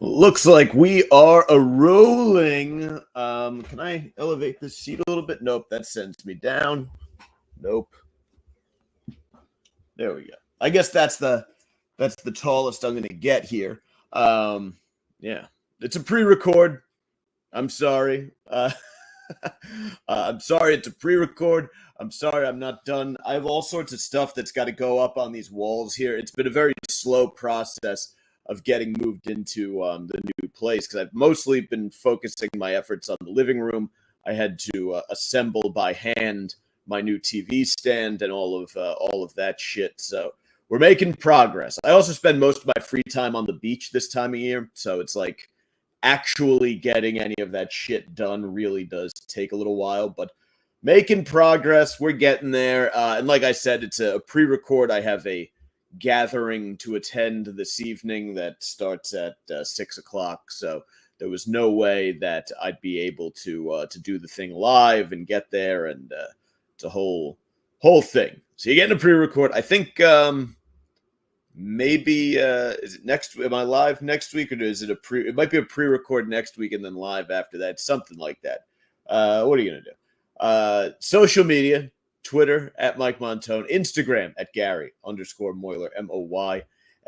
Looks like we are a-rolling. Can I elevate this seat a little bit? Nope, that sends me down. Nope. There we go. I guess that's the tallest I'm gonna get here. Yeah, it's a pre-record. I'm sorry. I'm sorry it's a pre-record. I'm sorry I'm not done. I have all sorts of stuff that's got to go up on these walls here. It's been a very slow process of getting moved into the new place because I've mostly been focusing my efforts on the living room. I had to assemble by hand my new TV stand and all of that shit. So we're making progress. I also spend most of my free time on the beach this time of year, so it's like actually getting any of that shit done really does take a little while, but making progress. We're getting there. And like I said, it's a pre-record. I have a gathering to attend this evening that starts at 6 o'clock. So there was no way that I'd be able to do the thing live and get there. And it's a whole thing. So you're getting a pre-record. I think maybe is it next? Am I live next week, or is it it might be a pre-record next week and then live after that, something like that. What are you gonna do? Social media: Twitter at Mike Montone, Instagram at Gary_Moyler,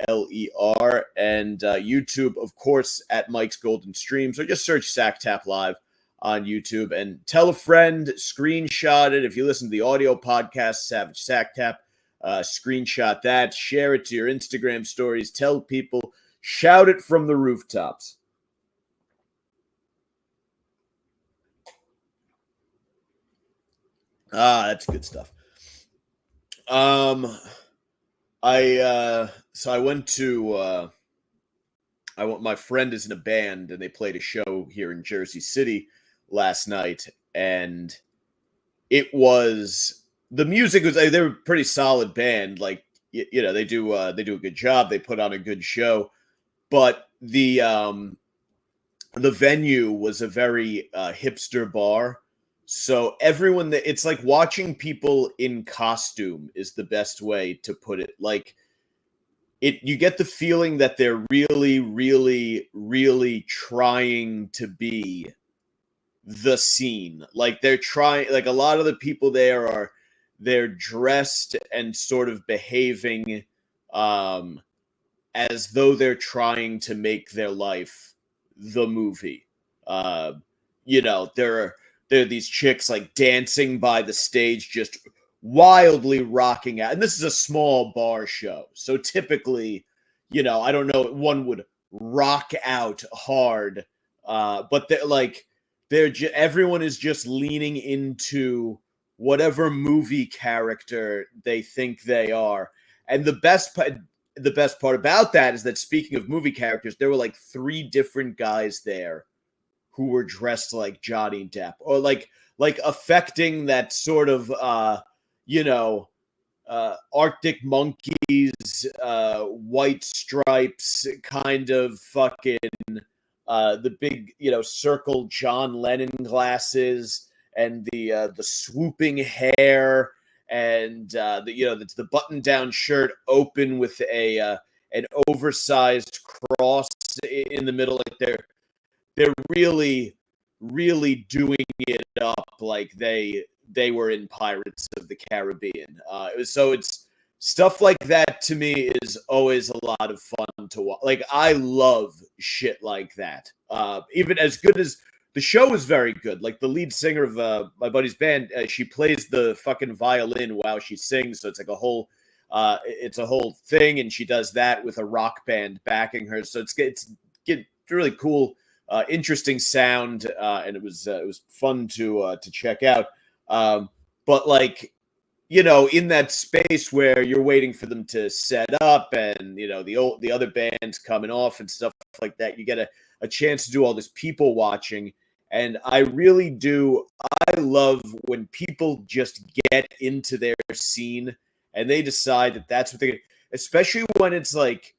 Moyler, and YouTube, of course, at Mike's Golden Streams, or just search Sacktaplive on YouTube and tell a friend, screenshot it. If you listen to the audio podcast, Savage Sacktap. Screenshot that, share it to your Instagram stories, tell people, shout it from the rooftops. That's good stuff. I went to my friend is in a band and they played a show here in Jersey City last night, and it was the music was they were a pretty solid band. Like you know, they do a good job. They put on a good show, but the venue was a very hipster bar. So everyone that it's like watching people in costume is the best way to put it. Like you get the feeling that they're really, really, really trying to be the scene. Like they're trying, like a lot of the people there they're dressed and sort of behaving as though they're trying to make their life the movie. You know, there are these chicks like dancing by the stage, just wildly rocking out. And this is a small bar show. So typically, you know, I don't know, one would rock out hard. But everyone is just leaning into whatever movie character they think they are. And the best part about that is that, speaking of movie characters, there were like 3 different guys there who were dressed like Johnny Depp, or like affecting that sort of Arctic Monkeys, White Stripes kind of fucking the big, circle John Lennon glasses, and the swooping hair, and the button down shirt open with an oversized cross in the middle. Like they're really, really doing it up like they were in Pirates of the Caribbean. It's stuff like that to me is always a lot of fun to watch. Like I love shit like that. Even as good as the show is very good. Like the lead singer of my buddy's band, she plays the fucking violin while she sings. So it's like it's a whole thing, and she does that with a rock band backing her. So it's really cool, interesting sound, and it was fun to check out. But like, in that space where you're waiting for them to set up, and the other band's coming off and stuff like that, you get a chance to do all this people watching. And I really do. I love when people just get into their scene and they decide that that's what they, especially when it's like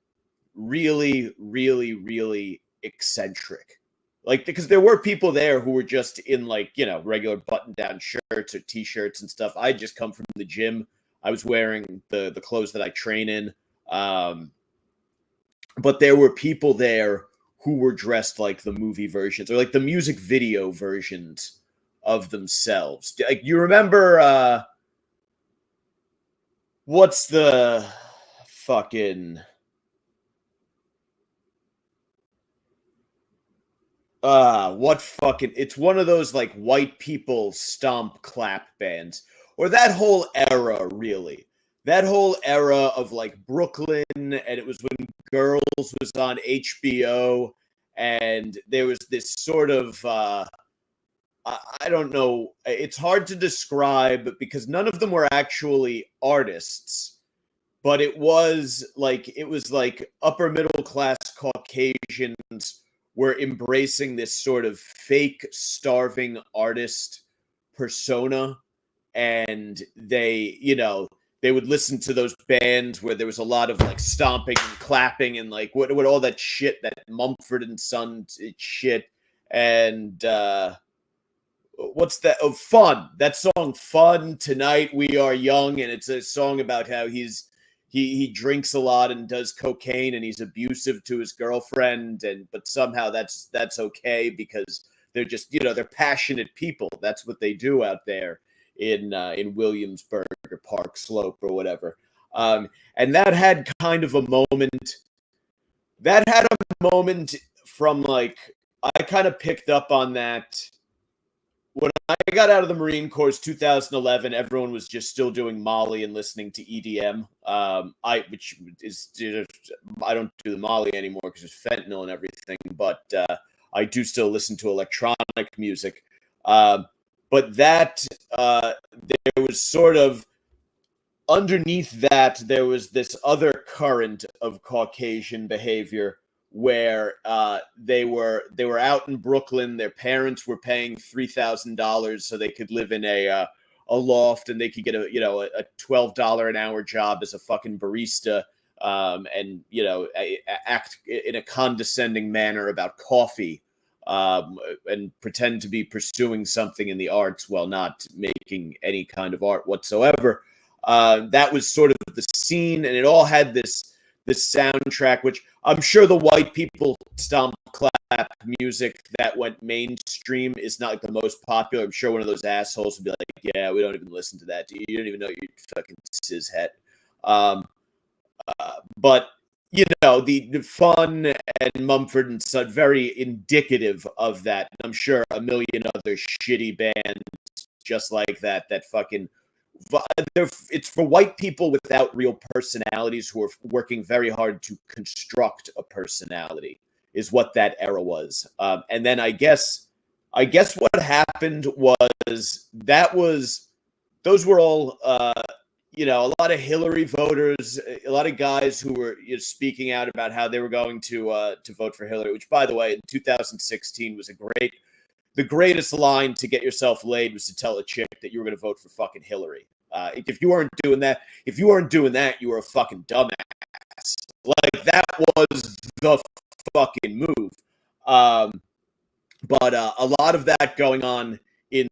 really, really, really eccentric. Like, because there were people there who were just in like, regular button down shirts or t-shirts and stuff. I just come from the gym. I was wearing the clothes that I train in. But there were people there who were dressed like the movie versions or like the music video versions of themselves. Like, you remember what's the fucking what fucking it's one of those like white people stomp clap bands, or that whole era, really. That whole era of like Brooklyn, and it was when Girls was on HBO, and there was this sort of I don't know, it's hard to describe because none of them were actually artists, but it was like upper middle class Caucasians were embracing this sort of fake starving artist persona, and they would listen to those bands where there was a lot of like stomping and clapping and like what all that shit, that Mumford and Sons shit. And what's that? Oh, Fun. That song, Fun. Tonight We Are Young. And it's a song about how he drinks a lot and does cocaine, and he's abusive to his girlfriend, but somehow that's okay because they're just, they're passionate people. That's what they do out there in Williamsburg or Park Slope or whatever. And that had kind of a moment. That had a moment from like, I kind of picked up on that when I got out of the Marine Corps, 2011. Everyone was just still doing Molly and listening to EDM. I don't do the Molly anymore because there's fentanyl and everything, but I do still listen to electronic music. But that there was sort of underneath that, there was this other current of Caucasian behavior where they were out in Brooklyn. Their parents were paying $3,000 so they could live in a loft, and they could get a $12 an hour job as a fucking barista, and act in a condescending manner about coffee, and pretend to be pursuing something in the arts while not making any kind of art whatsoever. That was sort of the scene, and it all had this soundtrack, which I'm sure the white people stomp clap music that went mainstream is not like the most popular. I'm sure one of those assholes would be like, "Yeah, we don't even listen to that. You don't even know your fucking cishet." But the Fun and Mumford and Son, very indicative of that. And I'm sure a million other shitty bands just like that fucking. It's for white people without real personalities who are working very hard to construct a personality, is what that era was. And then I guess what happened was those were all a lot of Hillary voters, a lot of guys who were speaking out about how they were going to vote for Hillary, which, by the way, in 2016 was the greatest line to get yourself laid was to tell a chick that you were going to vote for fucking Hillary. If you weren't doing that, you were a fucking dumbass. Like, that was the fucking move. But a lot of that going on in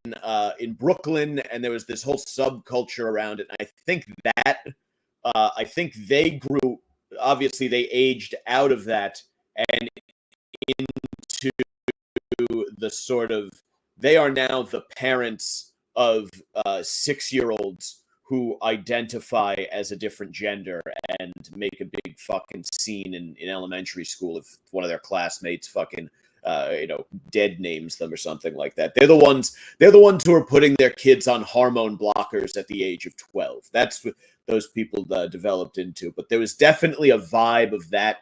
Brooklyn, and there was this whole subculture around it. And I think they grew. Obviously, they aged out of that and into the sort of, they are now the parents of 6-year-olds who identify as a different gender and make a big fucking scene in elementary school if one of their classmates fucking dead names them or something like that. They're the ones who are putting their kids on hormone blockers at the age of 12. That's what those people developed into. But there was definitely a vibe of that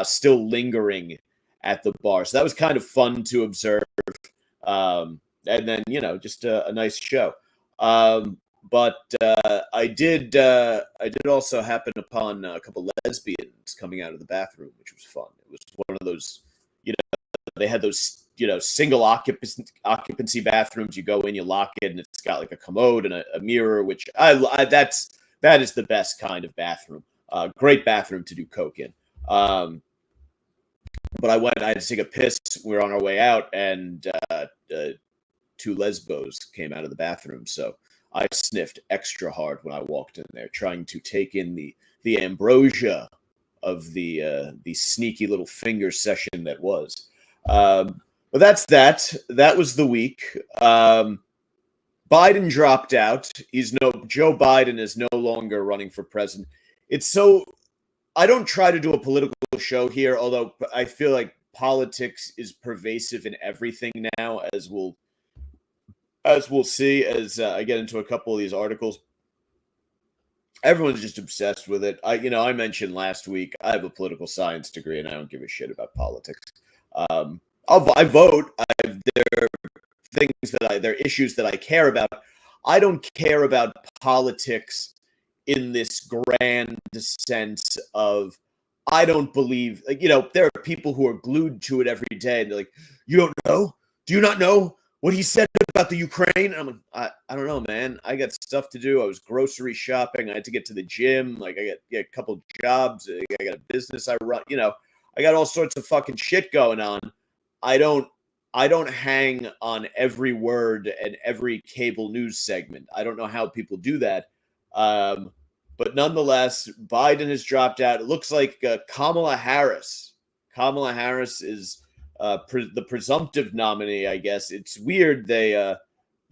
still lingering at the bar. So that was kind of fun to observe. And then, just a nice show. But I did also happen upon a couple lesbians coming out of the bathroom, which was fun. It was one of those, they had those, single occupancy bathrooms. You go in, you lock it, and it's got like a commode and a mirror, which that is the best kind of bathroom. Great bathroom to do coke in. But I had to take a piss. We were on our way out, and 2 lesbos came out of the bathroom. So I sniffed extra hard when I walked in there, trying to take in the ambrosia the sneaky little finger session that was. But that's that. That was the week. Biden dropped out. Joe Biden is no longer running for president. It's so I don't try to do a political show here, although I feel like politics is pervasive in everything now, as we'll see as I get into a couple of these articles. Everyone's just obsessed with it. I mentioned last week I have a political science degree and I don't give a shit about politics. I vote. There are there are issues that I care about. I don't care about politics in this grand sense of I don't believe. There are people who are glued to it every day, and they're like, "You don't know? Do you not know what he said about the Ukraine?" I'm like, I don't know, man. I got stuff to do. I was grocery shopping. I had to get to the gym. Like, I got a couple jobs. I got a business I run. I got all sorts of fucking shit going on. I don't hang on every word and every cable news segment. I don't know how people do that. But nonetheless, Biden has dropped out. It looks like Kamala Harris. Kamala Harris is the presumptive nominee, I guess. It's weird. The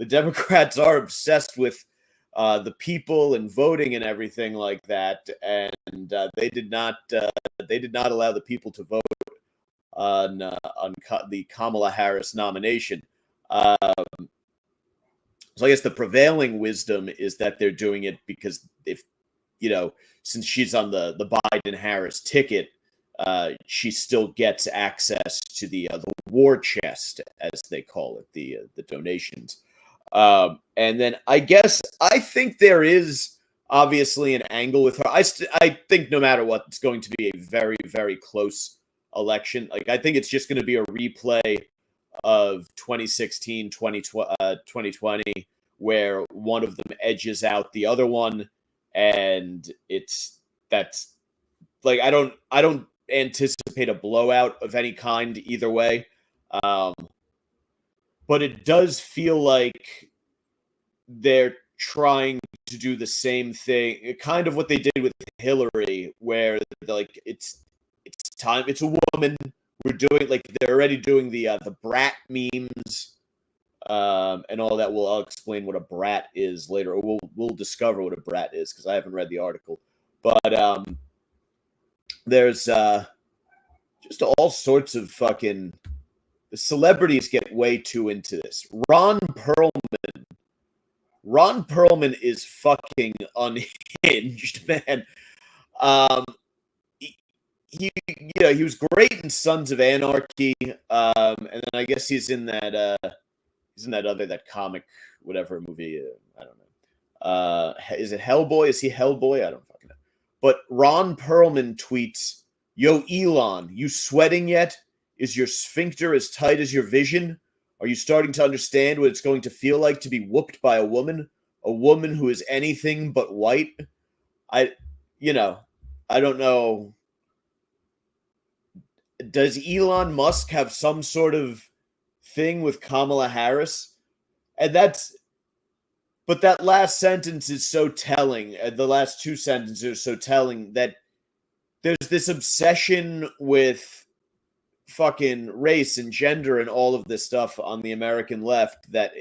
Democrats are obsessed with the people and voting and everything like that, and they did not allow the people to vote on the Kamala Harris nomination. So I guess the prevailing wisdom is that they're doing it because since she's on the Biden Harris ticket, she still gets access to the war chest, as they call it, the donations. And then I think there is obviously an angle with her. I think no matter what, it's going to be a very, very close election. Like, I think it's just going to be a replay of 2016, 2020, where one of them edges out the other one. And that's like, I don't anticipate a blowout of any kind either way. But it does feel like they're trying to do the same thing, kind of what they did with Hillary, where like it's time. It's a woman. We're doing they're already doing the brat memes and all that. I'll explain what a brat is later. Or we'll discover what a brat is because I haven't read the article. But there's just all sorts of fucking. The celebrities get way too into this. Ron Perlman is fucking unhinged, man. He was great in Sons of Anarchy, and then I guess he's in that comic whatever movie. I don't know. Is it Hellboy? Is he Hellboy? I don't fucking know. But Ron Perlman tweets, "Yo, Elon, you sweating yet? Is your sphincter as tight as your vision? Are you starting to understand what it's going to feel like to be whooped by a woman who is anything but white?" I don't know. Does Elon Musk have some sort of thing with Kamala Harris? But that last sentence is so telling. The last two sentences are so telling that there's this obsession with fucking race and gender and all of this stuff on the American left that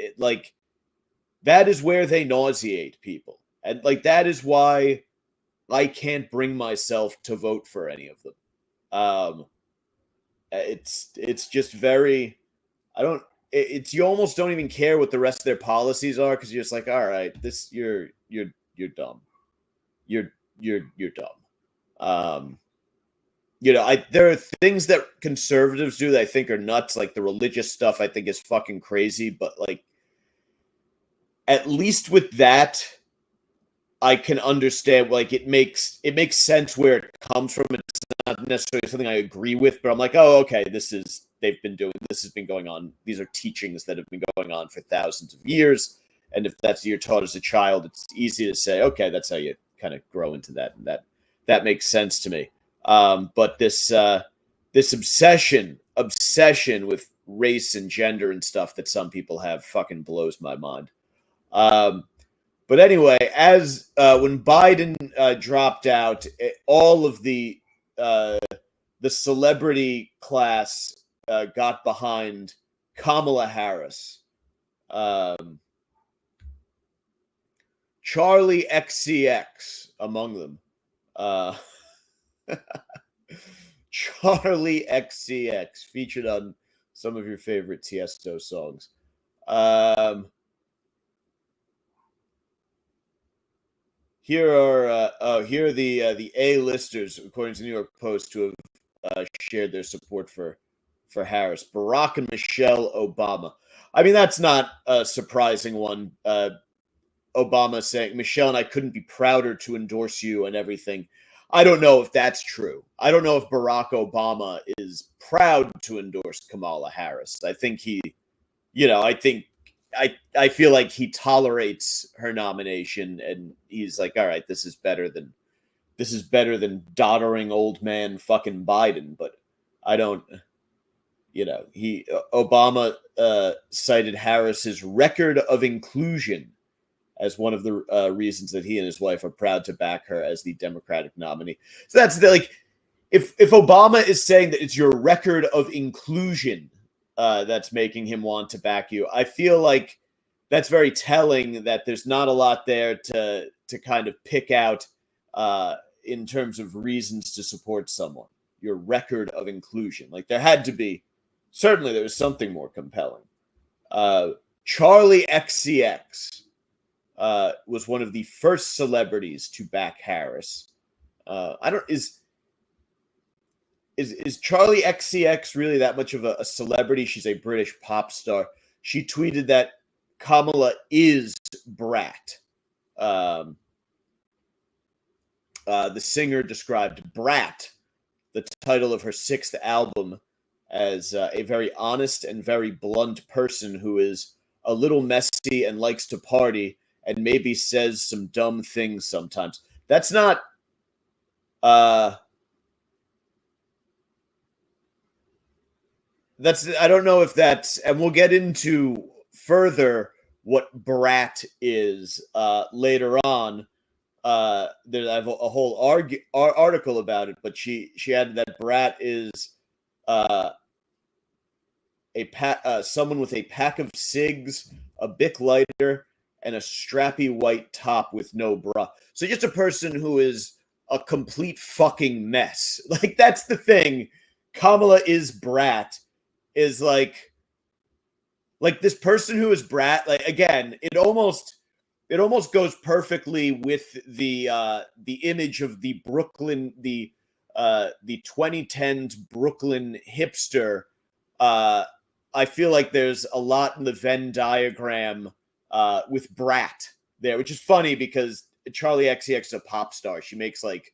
that is where they nauseate people. And that is why I can't bring myself to vote for any of them. It's just very, you almost don't even care what the rest of their policies are because you're just like, all right, you're dumb. You're dumb. There are things that conservatives do that I think are nuts, like the religious stuff. I think is fucking crazy, but at least with that, I can understand. It makes sense where it comes from. It's not necessarily something I agree with, but I'm like, oh, okay, this has been going on. These are teachings that have been going on for thousands of years, and if that's what you're taught as a child, it's easy to say, okay, that's how you kind of grow into that, and that makes sense to me. But this obsession with race and gender and stuff that some people have fucking blows my mind. But anyway, as when Biden dropped out, all of the the celebrity class got behind Kamala Harris. Charlie XCX among them. Charlie XCX featured on some of your favorite Tiesto songs. Here are the A-listers, according to the New York Post, who have shared their support for Harris. Barack and Michelle Obama. I mean, that's not a surprising one. Obama saying, Michelle and I couldn't be prouder to endorse you and everything. I don't know if that's true. I don't know if Barack Obama is proud to endorse Kamala Harris. I think I feel like he tolerates her nomination, and he's like, all right, this is better than doddering old man fucking Biden. But I don't, Obama cited Harris's record of inclusion as one of the reasons that he and his wife are proud to back her as the Democratic nominee. So that's if Obama is saying that it's your record of inclusion that's making him want to back you, I feel like that's very telling that there's not a lot there to kind of pick out in terms of reasons to support someone. Your record of inclusion. Like there had to be, certainly there was something more compelling. Charlie XCX was one of the first celebrities to back Harris. Is Charlie XCX really that much of a celebrity? She's a British pop star. She tweeted that Kamala is Brat. The singer described Brat, the title of her 6th album, as a very honest and very blunt person who is a little messy and likes to party and maybe says some dumb things sometimes. That's not I don't know if that's, and we'll get into further what Brat is later on. I have a whole article about it, but she added that Brat is someone with a pack of cigs, a Bic lighter, and a strappy white top with no bra. So just a person who is a complete fucking mess. Like that's the thing. Kamala is Brat. Is like this person who is Brat. Like again, it almost goes perfectly with the image of the Brooklyn, the 2010s Brooklyn hipster. I feel like there's a lot in the Venn diagram with Brat there, which is funny because Charlie XCX is a pop star. She makes like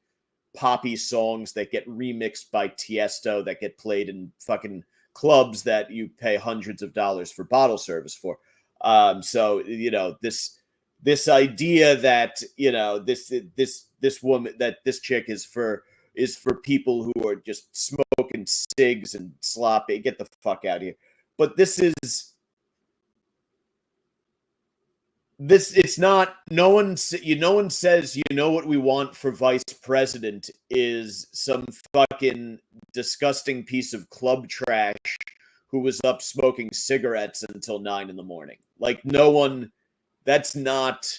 poppy songs that get remixed by Tiesto that get played in fucking clubs that you pay hundreds of dollars for bottle service for. So this idea that this woman, that this chick is for people who are just smoking cigs and sloppy. Get the fuck out of here. But it's not, no one says, what we want for vice president is some fucking disgusting piece of club trash who was up smoking cigarettes until 9 a.m. Like no one, that's not,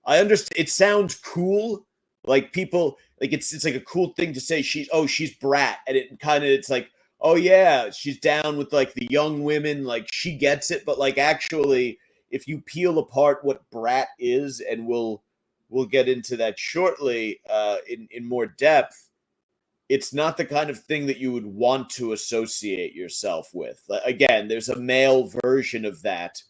I understand. It sounds cool. Like people, like it's like a cool thing to say she's Brat. And it's like, oh yeah, she's down with like the young women. Like she gets it. But like actually, if you peel apart what Brat is, and we'll get into that shortly in more depth, it's not the kind of thing that you would want to associate yourself with. Again, there's a male version of that,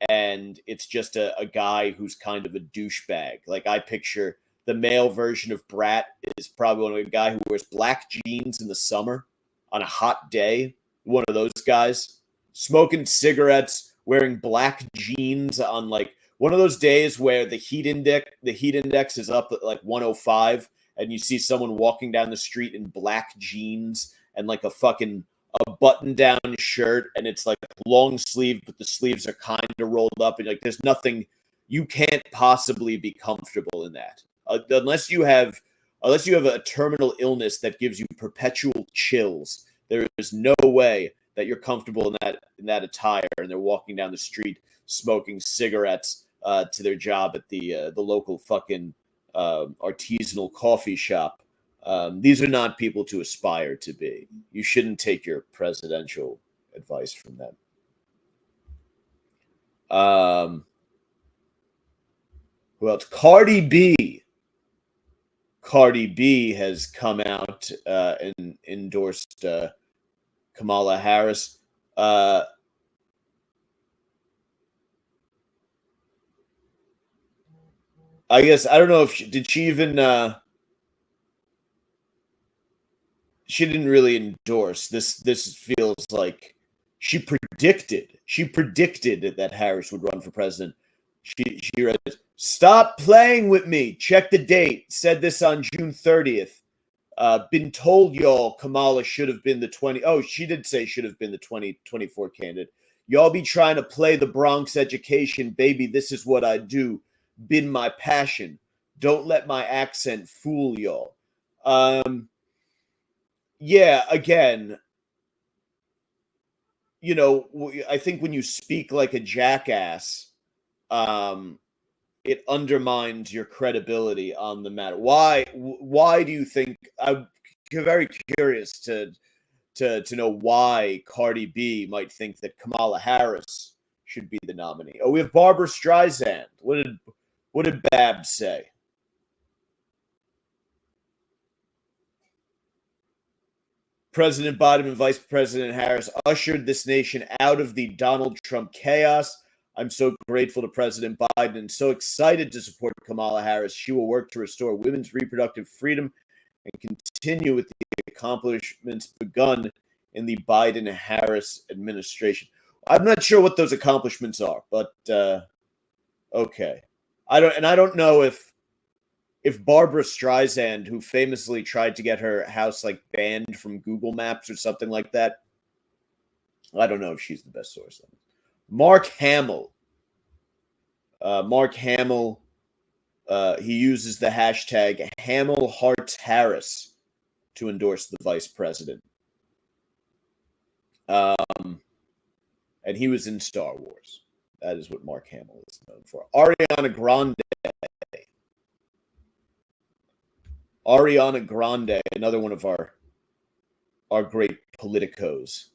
and it's just a guy who's kind of a douchebag. Like I picture the male version of Brat is probably a guy who wears black jeans in the summer on a hot day, one of those guys, smoking cigarettes, wearing black jeans on like one of those days where the heat index is up at like 105, and you see someone walking down the street in black jeans and like a button down shirt, and it's like long sleeve, but the sleeves are kind of rolled up, and like there's nothing, you can't possibly be comfortable in that unless you have unless you have a terminal illness that gives you perpetual chills, there is no way that you're comfortable in that attire, and they're walking down the street smoking cigarettes to their job at the local fucking artisanal coffee shop. These are not people to aspire to be. You shouldn't take your presidential advice from them. Who else? Cardi B. Cardi B has come out and endorsed Kamala Harris. I guess I don't know if did she even she didn't really endorse this. This feels like she predicted that Harris would run for president. She read, "Stop playing with me. Check the date." Said this on June 30th. Been told y'all Kamala should have been the 20. Oh, she did say should have been the 2024 candidate. Y'all be trying to play the Bronx education, baby. This is what I do. Been my passion. Don't let my accent fool y'all. Yeah, again, you know, I think when you speak like a jackass, it undermines your credibility on the matter. Why do you think? I'm very curious to know why Cardi B might think that Kamala Harris should be the nominee. Oh, we have Barbara Streisand. What did Babs say? President Biden and Vice President Harris ushered this nation out of the Donald Trump chaos. I'm so grateful to President Biden and so excited to support Kamala Harris. She will work to restore women's reproductive freedom and continue with the accomplishments begun in the Biden-Harris administration. I'm not sure what those accomplishments are, but okay. I don't know if Barbara Streisand, who famously tried to get her house like banned from Google Maps or something like that, I don't know if she's the best source. Mark Hamill. He uses the hashtag Hamill Hearts Harris to endorse the vice president. And he was in Star Wars. That is what Mark Hamill is known for. Ariana Grande, another one of our great politicos.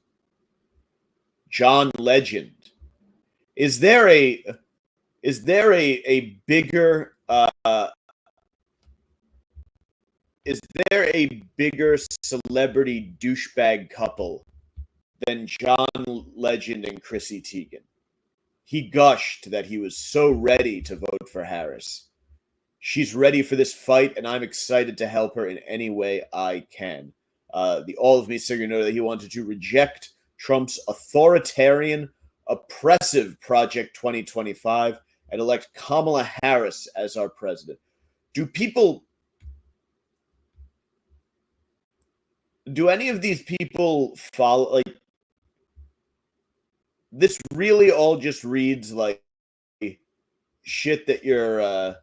John Legend. Is there a bigger celebrity douchebag couple than John Legend and Chrissy Teigen? He gushed that he was so ready to vote for Harris. She's ready for this fight, and I'm excited to help her in any way I can. The All of Me singer noted that he wanted to reject Trump's authoritarian, oppressive Project 2025 and elect Kamala Harris as our president. Do any of these people follow? Like, this really all just reads like shit that your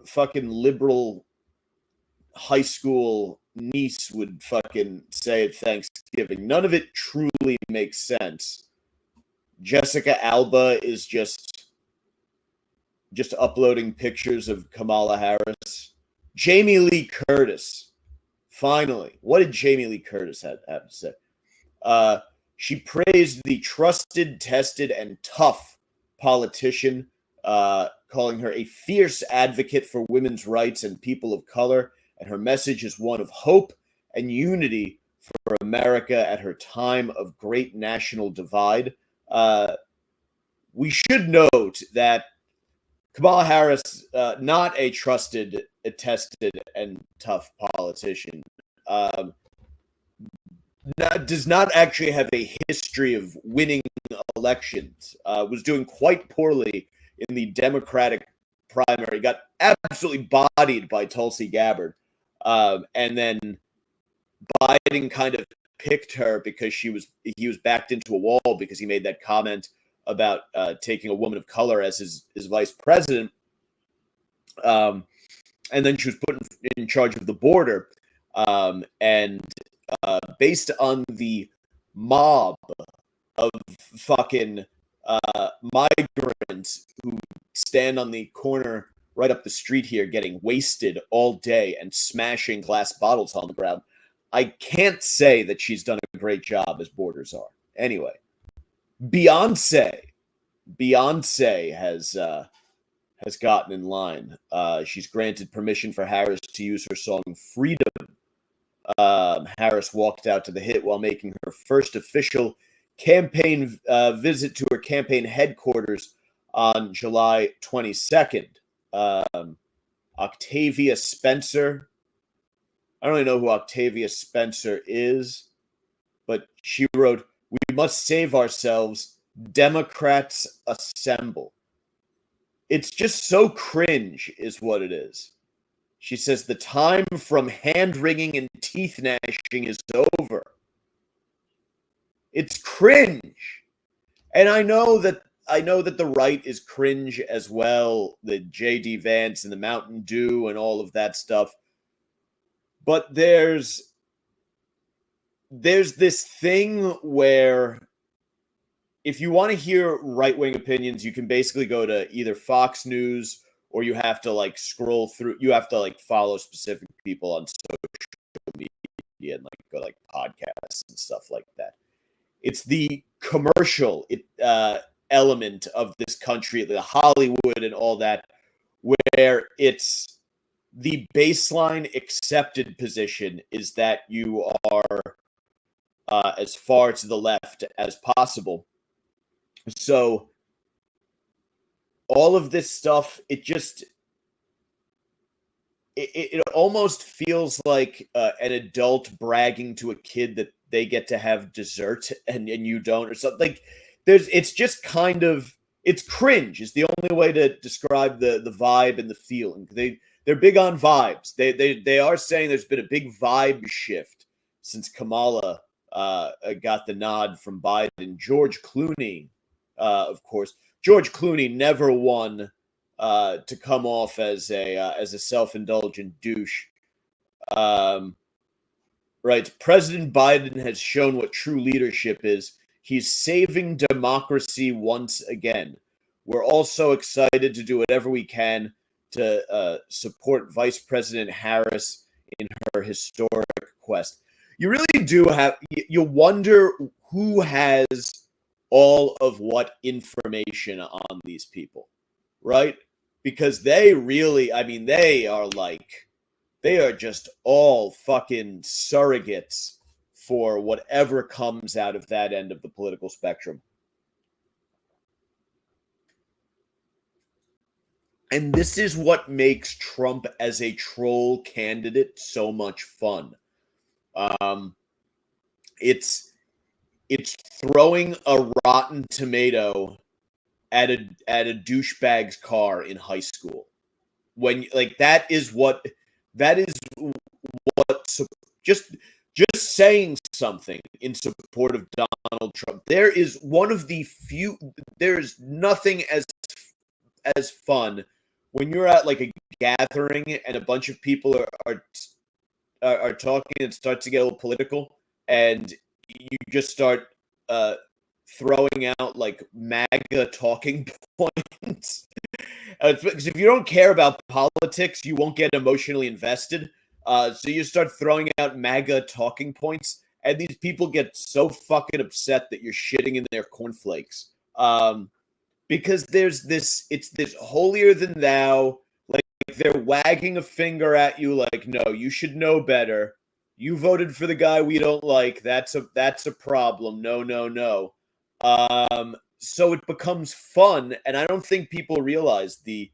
fucking liberal high school niece would fucking say at Thanksgiving. None of it truly makes sense. Jessica Alba is just uploading pictures of Kamala Harris. Jamie Lee Curtis. Finally, what did Jamie Lee Curtis have to say? She praised the trusted, tested, and tough politician, calling her a fierce advocate for women's rights and people of color, and her message is one of hope and unity for America at her time of great national divide. We should note that Kamala Harris, not a trusted, tested, and tough politician, does not actually have a history of winning elections. Was doing quite poorly in the Democratic primary. Got absolutely bodied by Tulsi Gabbard, and then Biden kind of picked her because he was backed into a wall because he made that comment about taking a woman of color as his vice president. and then she was put in charge of the border. And based on the mob of fucking migrants who stand on the corner right up the street here getting wasted all day and smashing glass bottles on the ground, I can't say that she's done a great job as border czar. Anyway, Beyonce has gotten in line. She's granted permission for Harris to use her song "Freedom." Harris walked out to the hit while making her first official campaign visit to her campaign headquarters on July 22nd. Octavia Spencer. I don't really know who Octavia Spencer is, but she wrote, "We must save ourselves. Democrats assemble." It's just so cringe, is what it is. She says the time from hand-wringing and teeth-gnashing is over. It's cringe. And I know that the right is cringe as well, the J.D. Vance and the Mountain Dew and all of that stuff. But there's this thing where if you want to hear right-wing opinions, you can basically go to either Fox News or you have to like scroll through, you have to like follow specific people on social media and like go like podcasts and stuff like that. It's the commercial element of this country, the Hollywood and all that, where it's the baseline accepted position is that you are as far to the left as possible. So all of this stuff, it almost feels like an adult bragging to a kid that they get to have dessert and you don't, or something. Like it's just kind of, it's cringe is the only way to describe the vibe and the feeling. They're big on vibes. They are saying there's been a big vibe shift since Kamala got the nod from Biden. George Clooney, of course. George Clooney never won to come off as a self-indulgent douche. Right. President Biden has shown what true leadership is. He's saving democracy once again. We're also excited to do whatever we can to support Vice President Harris in her historic quest. You really do have, you wonder who has all of what information on these people, right? Because they really, I mean, they are just all fucking surrogates for whatever comes out of that end of the political spectrum. And this is what makes Trump as a troll candidate so much fun. It's throwing a rotten tomato at a douchebag's car in high school. When like that is what just saying something in support of Donald Trump. There is one of the few. There is nothing as fun when you're at like a gathering and a bunch of people are talking and it starts to get a little political, and you just start throwing out like MAGA talking points. Because if you don't care about politics, you won't get emotionally invested. So you start throwing out MAGA talking points, and these people get so fucking upset that you're shitting in their cornflakes. Because it's this holier than thou. Like they're wagging a finger at you, like, no, you should know better. You voted for the guy we don't like. That's a problem. No. So it becomes fun, and I don't think people realize the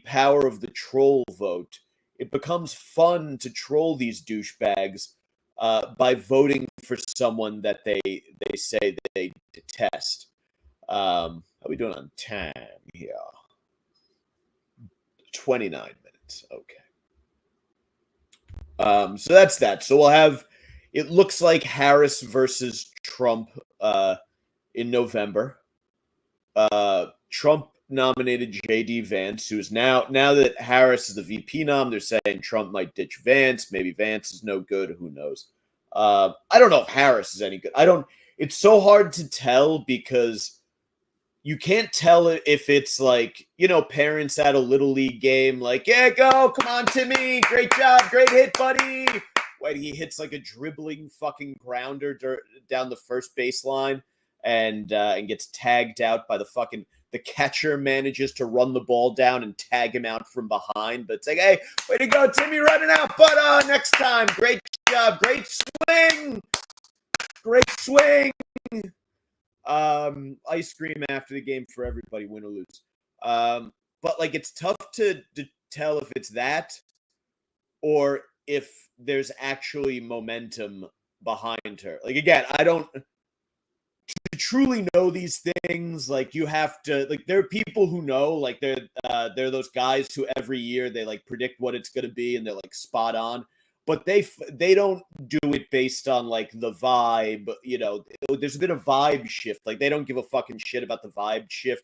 power of the troll vote. It becomes fun to troll these douchebags by voting for someone that they say they detest. How are we doing on time here? 29 minutes. Okay. So that's that. So we'll have, it looks like Harris versus Trump in November. Trump nominated J.D. Vance, who is now that Harris is the VP nom, they're saying Trump might ditch Vance. Maybe Vance is no good. Who knows? I don't know if Harris is any good. It's so hard to tell because you can't tell if it's like, parents at a little league game, like, yeah, go, come on, Timmy, great job, great hit, buddy. When he hits like a dribbling fucking grounder down the first baseline and gets tagged out by the catcher manages to run the ball down and tag him out from behind. But it's like, hey, way to go, Timmy, running out. But next time, great job, great swing. Great swing. Ice cream after the game for everybody, win or lose. But like, it's tough to tell if it's that or if there's actually momentum behind her. Like, again, I don't to truly know these things. Like, you have to, like, there are people who know, like, they're those guys who every year they like predict what it's going to be and they're like spot on. But they don't do it based on like the vibe, there's been a vibe shift. Like, they don't give a fucking shit about the vibe shift.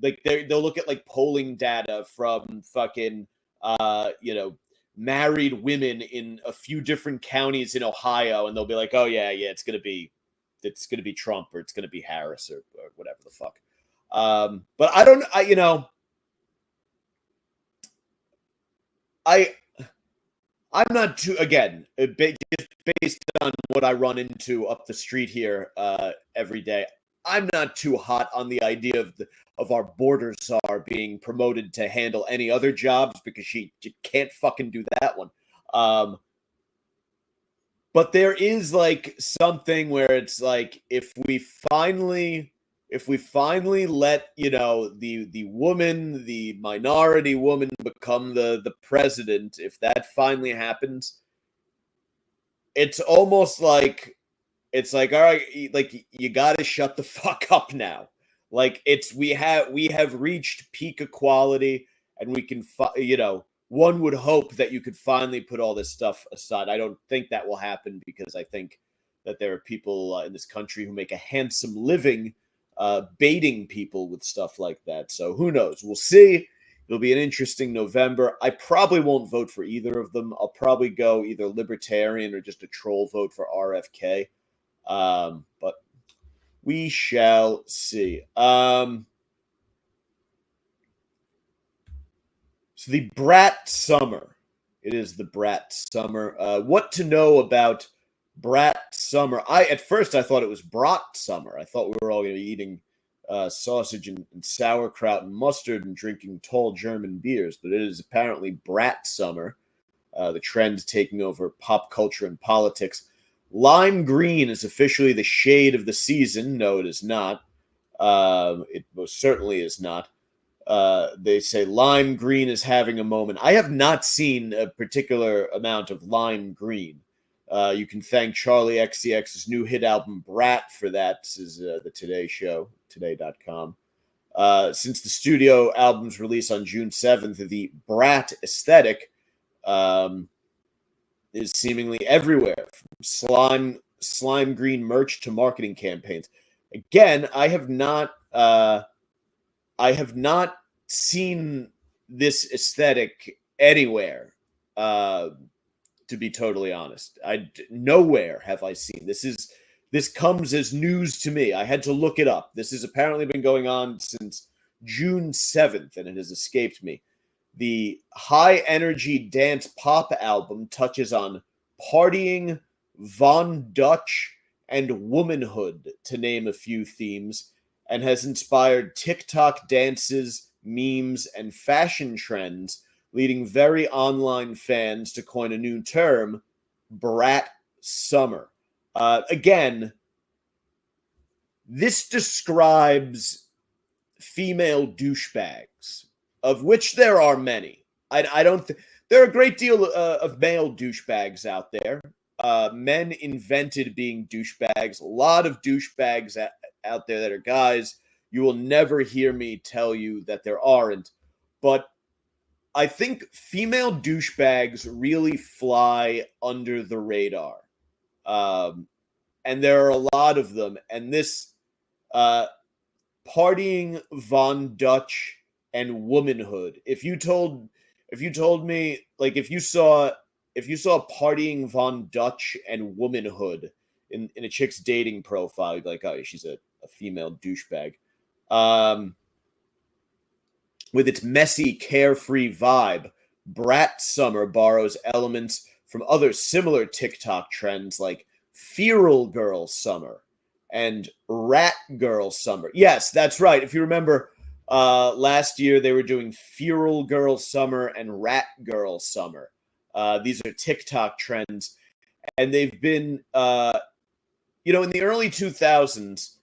Like, they'll look at like polling data from fucking married women in a few different counties in Ohio, and they'll be like, oh yeah, it's gonna be Trump or it's gonna be Harris or whatever the fuck. But I'm not too, again, just based on what I run into up the street here every day, I'm not too hot on the idea of our border czar being promoted to handle any other jobs because she can't fucking do that one. But there is like something where it's like, if we finally let, the woman, the minority woman become the president, if that finally happens, it's almost like, it's like, all right, like, you got to shut the fuck up now. Like, we have reached peak equality, and we can, one would hope that you could finally put all this stuff aside. I don't think that will happen because I think that there are people in this country who make a handsome living baiting people with stuff like that. So who knows? We'll see. It'll be an interesting November. I probably won't vote for either of them. I'll probably go either libertarian or just a troll vote for RFK. But we shall see. So the brat summer. It is the brat summer. What to know about brat summer? At first I thought it was brat summer. I thought we were all going to be eating sausage and sauerkraut and mustard and drinking tall German beers, but it is apparently brat summer. The trend taking over pop culture and politics. Lime green is officially the shade of the season. No, it is not. It most certainly is not. They say lime green is having a moment. I have not seen a particular amount of lime green. You can thank Charlie XCX's new hit album Brat for that. This is the Today Show, today.com. Since the studio album's release on June 7th, the Brat aesthetic is seemingly everywhere, from slime green merch to marketing campaigns. Again, I have not seen this aesthetic anywhere. To be totally honest, nowhere have I seen this. This comes as news to me. I had to look it up. This has apparently been going on since June 7th, and it has escaped me. The high-energy dance pop album touches on partying, Von Dutch, and womanhood, to name a few themes, and has inspired TikTok dances, memes, and fashion trends, leading very online fans to coin a new term, Brat Summer. Again, this describes female douchebags, of which there are many. I don't think there are a great deal of male douchebags out there. Men invented being douchebags. A lot of douchebags out there that are guys. You will never hear me tell you that there aren't. But I think female douchebags really fly under the radar. And there are a lot of them. And this partying Von Dutch and womanhood. If you told me, like, if you saw partying Von Dutch and womanhood in a chick's dating profile, you'd be like, oh, she's a female douchebag. With its messy, carefree vibe, Brat Summer borrows elements from other similar TikTok trends like Feral Girl Summer and Rat Girl Summer. Yes, that's right. If you remember, last year they were doing Feral Girl Summer and Rat Girl Summer. These are TikTok trends, and they've been, in the early 2000s,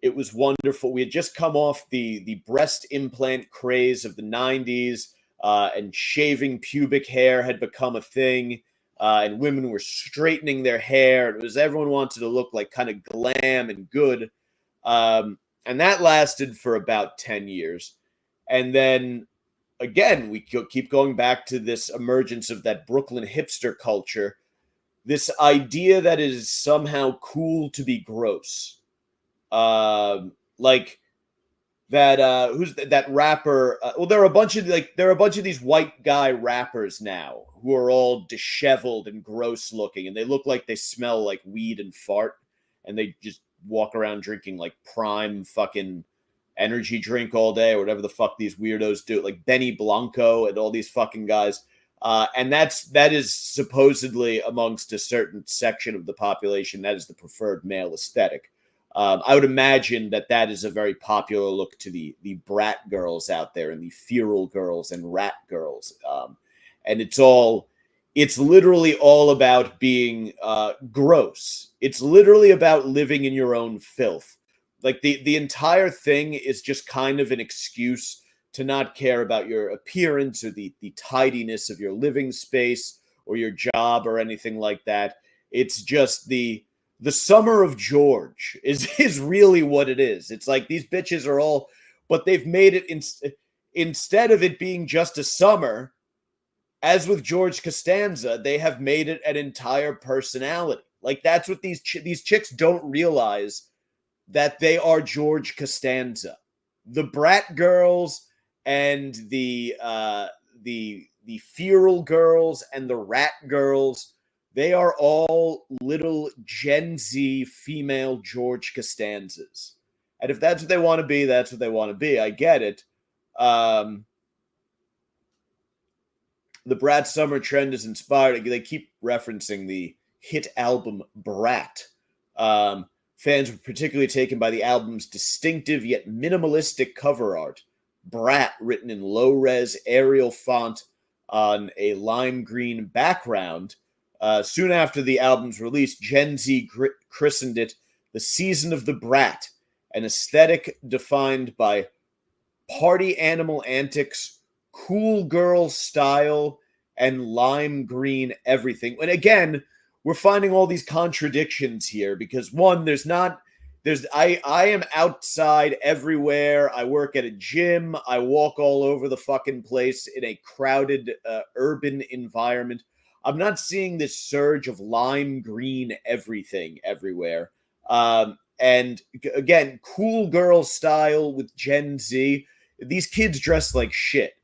it was wonderful. We had just come off the breast implant craze of the 90s, and shaving pubic hair had become a thing, and women were straightening their hair. It was, everyone wanted to look like kind of glam and good, and that lasted for about 10 years. And then, again, we keep going back to this emergence of that Brooklyn hipster culture, this idea that it is somehow cool to be gross. Like that, who's that rapper? Well, there are a bunch of these white guy rappers now who are all disheveled and gross looking, and they look like they smell like weed and fart, and they just walk around drinking like Prime fucking energy drink all day or whatever the fuck these weirdos do, like Benny Blanco and all these fucking guys. And that is supposedly, amongst a certain section of the population, that is the preferred male aesthetic. I would imagine that is a very popular look to the brat girls out there, and the feral girls and rat girls. And it's literally all about being gross. It's literally about living in your own filth. Like the entire thing is just kind of an excuse to not care about your appearance or the tidiness of your living space or your job or anything like that. It's just the summer of George is really what it is. It's like these bitches are all, but they've made it instead of it being just a summer, as with George Costanza, they have made it an entire personality. Like that's what these chicks don't realize, that they are George Costanza. The brat girls and the feral girls and the rat girls, they are all little Gen Z female George Costanzas. And if that's what they want to be, that's what they want to be. I get it. The Brat Summer trend is inspired. They keep referencing the hit album Brat. Fans were particularly taken by the album's distinctive yet minimalistic cover art. Brat, written in low-res Arial font on a lime green background. Soon after the album's release, Gen Z christened it the Season of the Brat, an aesthetic defined by party animal antics, cool girl style, and lime green everything. And again, we're finding all these contradictions here because one, I am outside everywhere. I work at a gym. I walk all over the fucking place in a crowded urban environment. I'm not seeing this surge of lime green everything everywhere. And again, cool girl style with Gen Z. These kids dress like shit.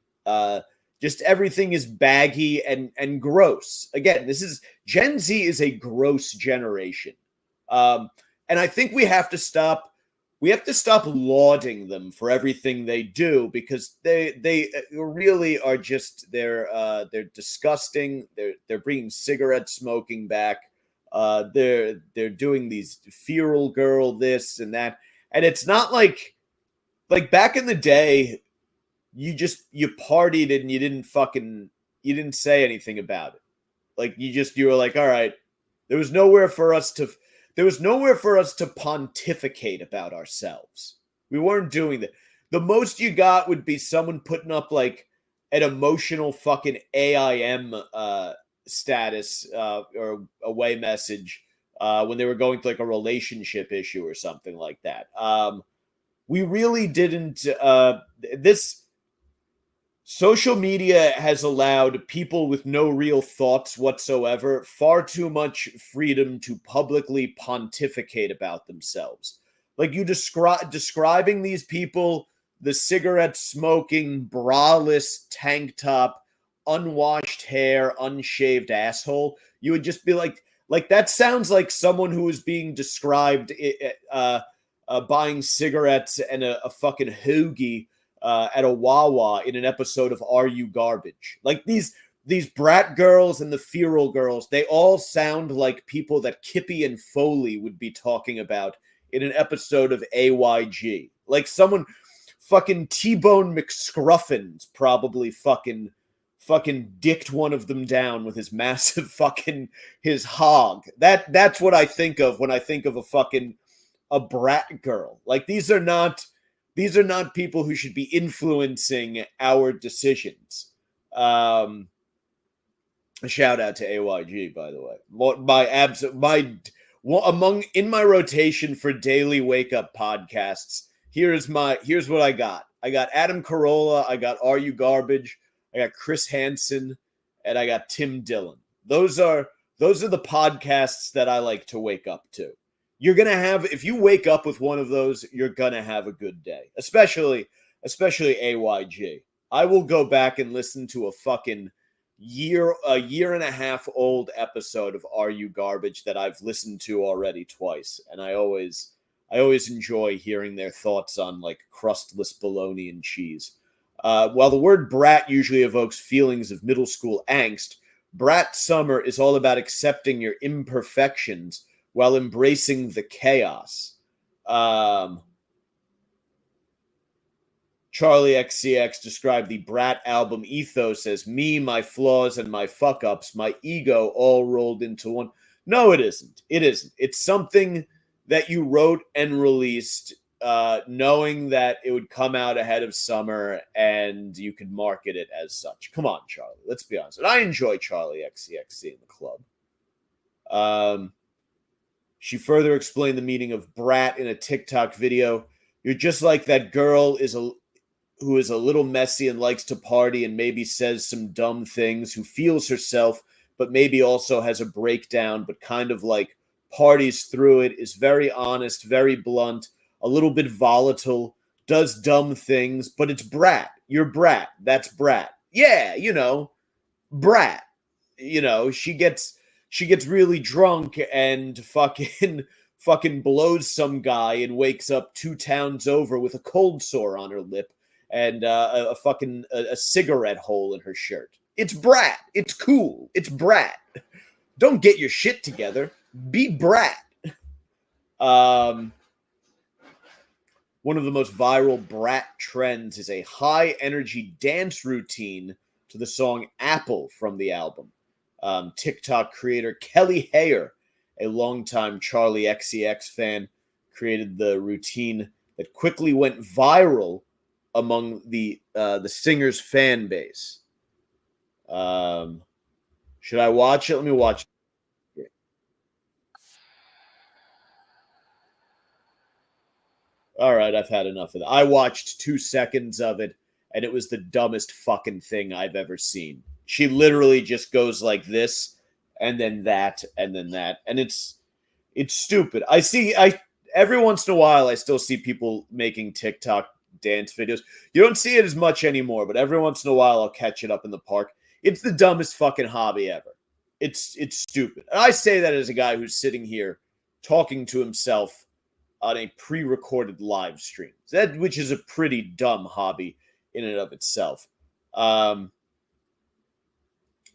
Just everything is baggy and gross. Again, Gen Z is a gross generation. And I think we have to stop lauding them for everything they do, because they really are just, they're disgusting. They're bringing cigarette smoking back. They're doing these feral girl this and that. And it's not like back in the day, you partied and you didn't say anything about it. Like you were like, all right, there was nowhere for us to pontificate about ourselves. We weren't doing that. The most you got would be someone putting up like an emotional fucking AIM status or away message when they were going through like a relationship issue or something like that. We really didn't. This social media has allowed people with no real thoughts whatsoever far too much freedom to publicly pontificate about themselves. Like you describing these people, the cigarette smoking, braless tank top, unwashed hair, unshaved asshole. You would just be like that sounds like someone who is being described buying cigarettes and a fucking hoagie at a Wawa in an episode of Are You Garbage? Like these brat girls and the feral girls, they all sound like people that Kippy and Foley would be talking about in an episode of AYG. Like someone fucking T-Bone McScruffins probably fucking dicked one of them down with his massive fucking his hog. That's what I think of when I think of a brat girl. Like these are not people who should be influencing our decisions. A shout out to AYG, by the way. In my rotation for daily wake up podcasts, here's what I got. I got Adam Carolla, I got Are You Garbage, I got Chris Hansen, and I got Tim Dillon. Those are the podcasts that I like to wake up to. You're gonna have, if you wake up with one of those, you're gonna have a good day. Especially AYG. I will go back and listen to a year and a half old episode of Are You Garbage that I've listened to already twice, and I always enjoy hearing their thoughts on like crustless bologna and cheese. While the word brat usually evokes feelings of middle school angst, Brat Summer is all about accepting your imperfections while embracing the chaos. Charlie XCX described the Brat album ethos as me, my flaws, and my fuck-ups, my ego all rolled into one. No, it isn't. It isn't. It's something that you wrote and released knowing that it would come out ahead of summer and you could market it as such. Come on, Charlie. Let's be honest. And I enjoy Charlie XCX in the club. She further explained the meaning of brat in a TikTok video. You're just like that girl who is a little messy and likes to party and maybe says some dumb things, who feels herself, but maybe also has a breakdown, but kind of like parties through it, is very honest, very blunt, a little bit volatile, does dumb things, but it's brat. You're brat. That's brat. Yeah, brat. She gets really drunk and fucking blows some guy and wakes up 2 towns over with a cold sore on her lip and a cigarette hole in her shirt. It's brat. It's cool. It's brat. Don't get your shit together. Be brat. One of the most viral brat trends is a high energy dance routine to the song Apple from the album. TikTok creator Kelly Hayer, a longtime Charlie XCX fan, created the routine that quickly went viral among the singer's fan base. Should I watch it? Let me watch it. All right, I've had enough of that. I watched 2 seconds of it, and it was the dumbest fucking thing I've ever seen. She literally just goes like this, and then that, and then that, and it's stupid. Every once in a while, I still see people making TikTok dance videos. You don't see it as much anymore, but every once in a while, I'll catch it up in the park. It's the dumbest fucking hobby ever. It's stupid. And I say that as a guy who's sitting here talking to himself on a pre-recorded live stream, which is a pretty dumb hobby in and of itself.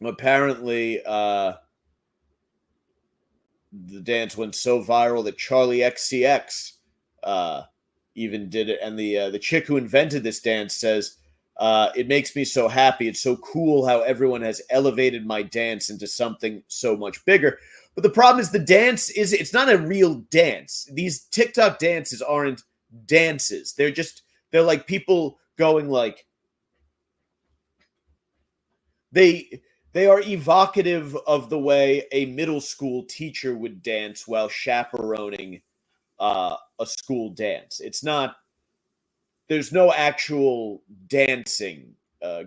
Apparently, the dance went so viral that Charlie XCX even did it, and the chick who invented this dance says, "It makes me so happy. It's so cool how everyone has elevated my dance into something so much bigger." But the problem is it's not a real dance. These TikTok dances aren't dances. They're like people going like they are evocative of the way a middle school teacher would dance while chaperoning a school dance. It's not. There's no actual dancing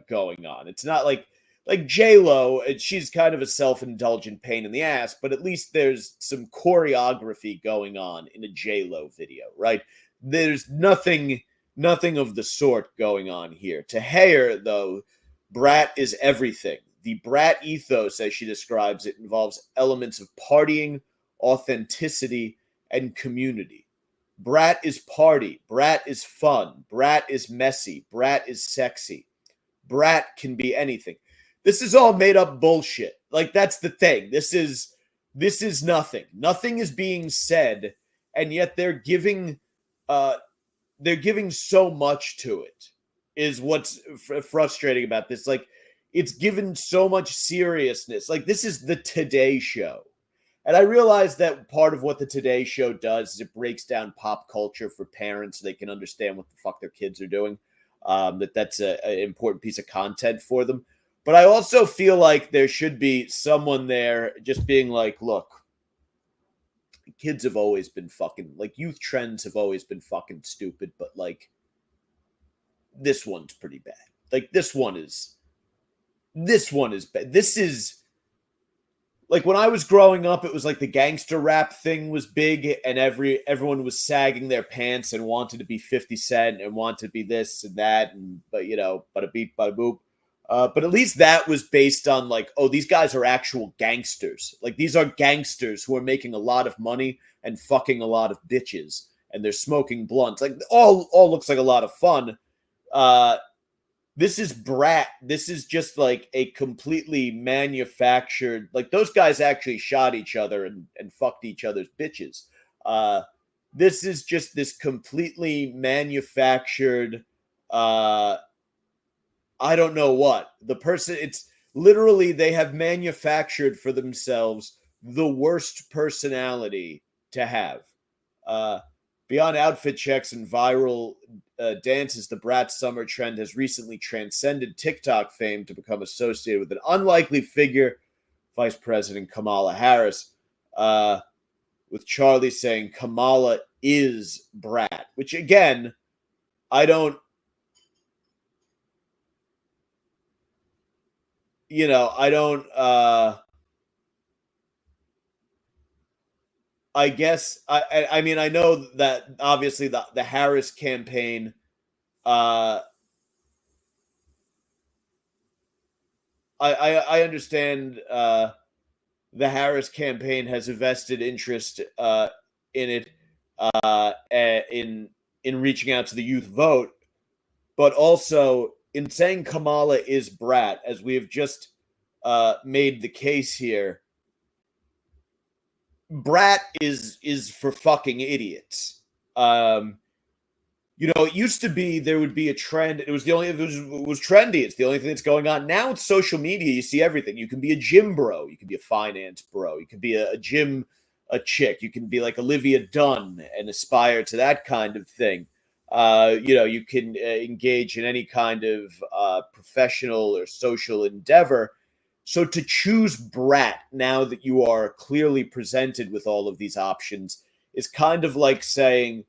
going on. It's not like like J-Lo, she's kind of a self-indulgent pain in the ass, but at least there's some choreography going on in a J-Lo video, right? There's nothing of the sort going on here. To Hayer, though, brat is everything. The brat ethos, as she describes it, involves elements of partying, authenticity, and community. Brat is party. Brat is fun. Brat is messy. Brat is sexy. Brat can be anything. This is all made up bullshit. Like, that's the thing. This is nothing. Nothing is being said, and yet they're giving so much to it. Is what's frustrating about this. Like, it's given so much seriousness. Like, this is the Today Show. And I realize that part of what the Today Show does is it breaks down pop culture for parents so they can understand what the fuck their kids are doing. That's an important piece of content for them. But I also feel like there should be someone there just being like, look, kids have always been fucking, like, youth trends have always been fucking stupid, but, like, this one's pretty bad. Like, this one is bad. This is, like, when I was growing up, it was like the gangster rap thing was big, and everyone was sagging their pants and wanted to be 50 Cent and wanted to be this and that, and but bada beep, bada boop. But at least that was based on, like, oh, these guys are actual gangsters. Like, these are gangsters who are making a lot of money and fucking a lot of bitches, and they're smoking blunts. Like, all looks like a lot of fun. This is brat. This is just like a completely manufactured, like, those guys actually shot each other and fucked each other's bitches. This is just this completely manufactured, I don't know what. The person, it's literally, they have manufactured for themselves the worst personality to have. Beyond outfit checks and viral dances, the brat summer trend has recently transcended TikTok fame to become associated with an unlikely figure, Vice President Kamala Harris, with Charlie saying Kamala is brat, which, again, I don't, I guess I mean, I know that obviously the Harris campaign, I understand the Harris campaign has a vested interest in it, in reaching out to the youth vote, but also in saying Kamala is brat, as we have just made the case here. Brat is for fucking idiots. It used to be there would be a trend. It was trendy. It's the only thing that's going on. Now it's social media. You see everything. You can be a gym bro. You can be a finance bro. You can be a chick. You can be like Olivia Dunn and aspire to that kind of thing. You can engage in any kind of professional or social endeavor. So to choose brat now that you are clearly presented with all of these options is kind of like saying,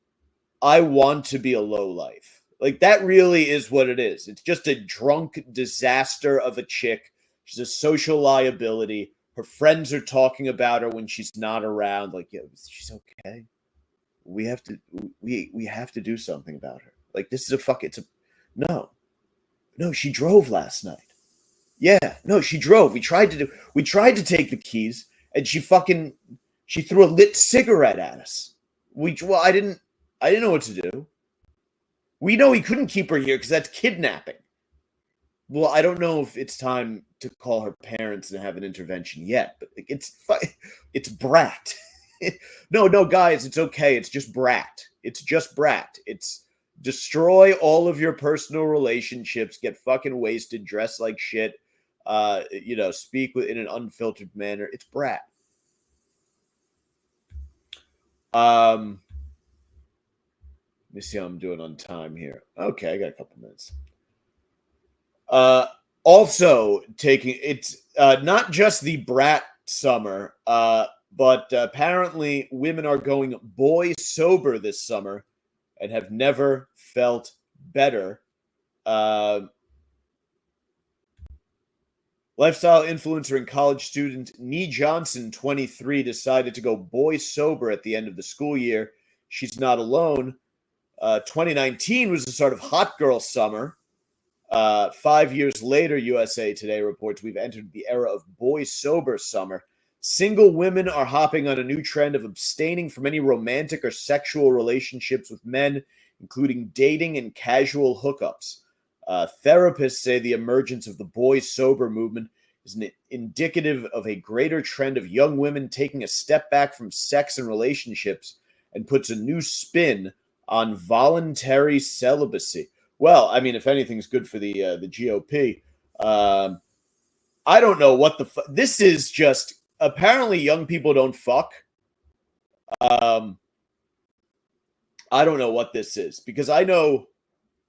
I want to be a lowlife. Like, that really is what it is. It's just a drunk disaster of a chick. She's a social liability. Her friends are talking about her when she's not around. Like, yeah, she's okay. We have to do something about her. Like, this is no, she drove last night. Yeah, no, she drove. We tried to take the keys, and she threw a lit cigarette at us. I didn't know what to do. We know he couldn't keep her here because that's kidnapping. Well, I don't know if it's time to call her parents and have an intervention yet, but it's brat. No, guys, it's okay. It's just brat. It's just brat. It's destroy all of your personal relationships, get fucking wasted, dress like shit, speak in an unfiltered manner. It's brat. Let me see how I'm doing on time here. Okay, I got a couple minutes. Also taking it's not just the brat summer, but apparently women are going boy sober this summer and have never felt better. Lifestyle influencer and college student Nee Johnson, 23, decided to go boy sober at the end of the school year. She's not alone. 2019 was the start of hot girl summer. 5 years later, USA Today reports we've entered the era of boy sober summer. Single women are hopping on a new trend of abstaining from any romantic or sexual relationships with men, including dating and casual hookups. Therapists say the emergence of the boy sober movement is indicative of a greater trend of young women taking a step back from sex and relationships and puts a new spin on voluntary celibacy. Well, I mean, if anything's good for the GOP, I don't know what this is. Just apparently, young people don't fuck. I don't know what this is because I know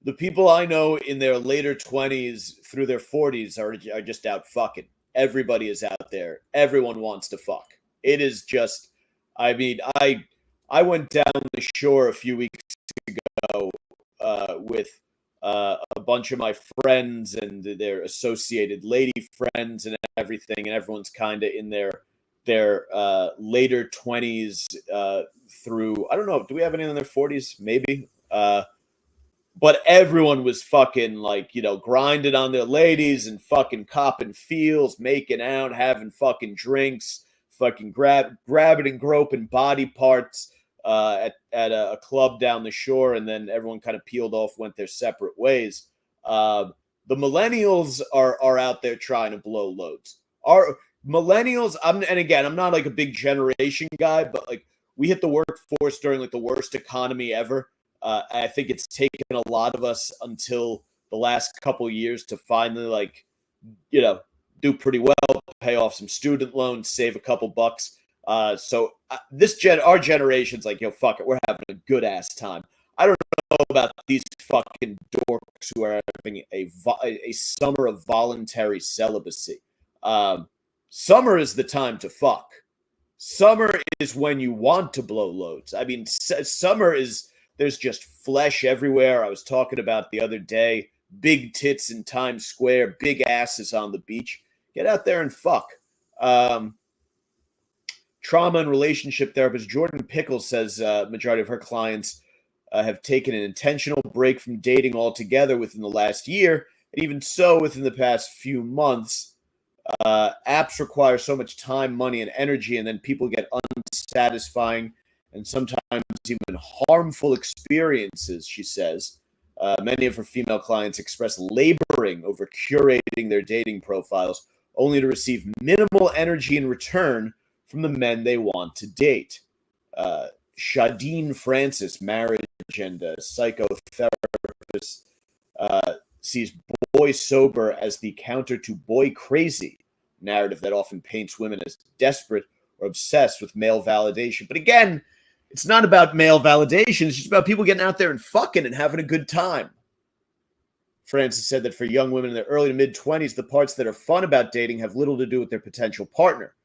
the people I know in their later 20s through their 40s are just out fucking. Everybody is out there. Everyone wants to fuck. It is just, I mean, I went down the shore a few weeks ago with a bunch of my friends and their associated lady friends and everything, and everyone's kind of in their later 20s through, I don't know, do we have anyone in their 40s? Maybe. But everyone was fucking like, grinding on their ladies and fucking copping feels, making out, having fucking drinks, fucking grabbing and groping body parts at a club down the shore, and then everyone kind of peeled off, went their separate ways. The millennials are out there trying to blow loads. Our millennials, and again, I'm not like a big generation guy, but like we hit the workforce during like the worst economy ever. I think it's taken a lot of us until the last couple years to finally do pretty well, pay off some student loans, save a couple bucks. So our generation's like, fuck it, we're having a good ass time. I don't know about these fucking dorks who are having a summer of voluntary celibacy. Summer is the time to fuck. Summer is when you want to blow loads. I mean, summer is, there's just flesh everywhere. I was talking about the other day, big tits in Times Square, big asses on the beach. Get out there and fuck. Trauma and relationship therapist Jordan Pickles says majority of her clients have taken an intentional break from dating altogether within the last year. And even so, within the past few months, apps require so much time, money, and energy, and then people get unsatisfying and sometimes even harmful experiences, she says. Many of her female clients express laboring over curating their dating profiles, only to receive minimal energy in return from the men they want to date. Shadeen Francis, marriage and psychotherapist, sees boy sober as the counter to boy crazy, narrative that often paints women as desperate or obsessed with male validation. But again, it's not about male validation. It's just about people getting out there and fucking and having a good time. Francis said that for young women in their early to mid-20s, the parts that are fun about dating have little to do with their potential partner.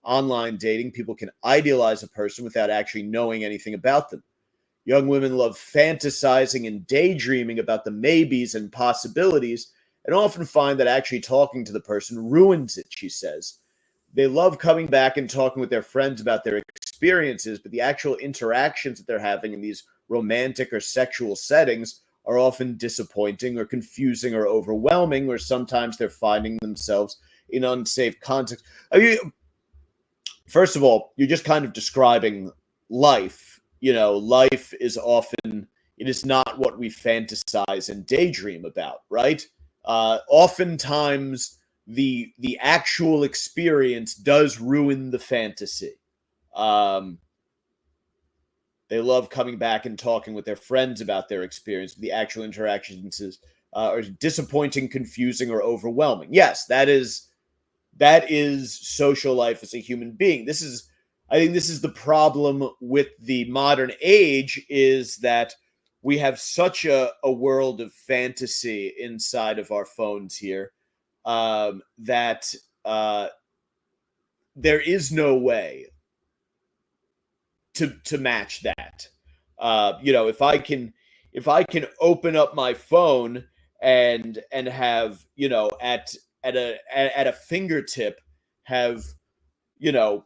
Online dating, people can idealize a person without actually knowing anything about them. Young women love fantasizing and daydreaming about the maybes and possibilities, and often find that actually talking to the person ruins it, she says. They love coming back and talking with their friends about their experiences, but the actual interactions that they're having in these romantic or sexual settings are often disappointing or confusing or overwhelming, or sometimes they're finding themselves in unsafe context. I mean, first of all, you're just kind of describing life. Life is often, it is not what we fantasize and daydream about, right? Oftentimes, the actual experience does ruin the fantasy. They love coming back and talking with their friends about their experience. The actual interactions are disappointing, confusing, or overwhelming. Yes, that is social life as a human being. I think this is the problem with the modern age, is that we have such a world of fantasy inside of our phones here, that there is no way to match that. If I can open up my phone and have, at at a fingertip have, you know,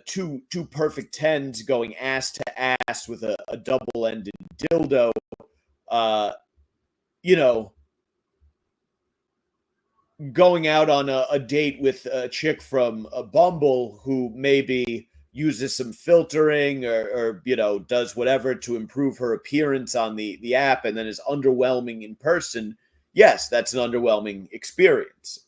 two perfect tens going ass to ass with a double ended dildo, uh, you know, going out on a date with a chick from a Bumble who maybe uses some filtering or you know does whatever to improve her appearance on the app and then is underwhelming in person. Yes, that's an underwhelming experience.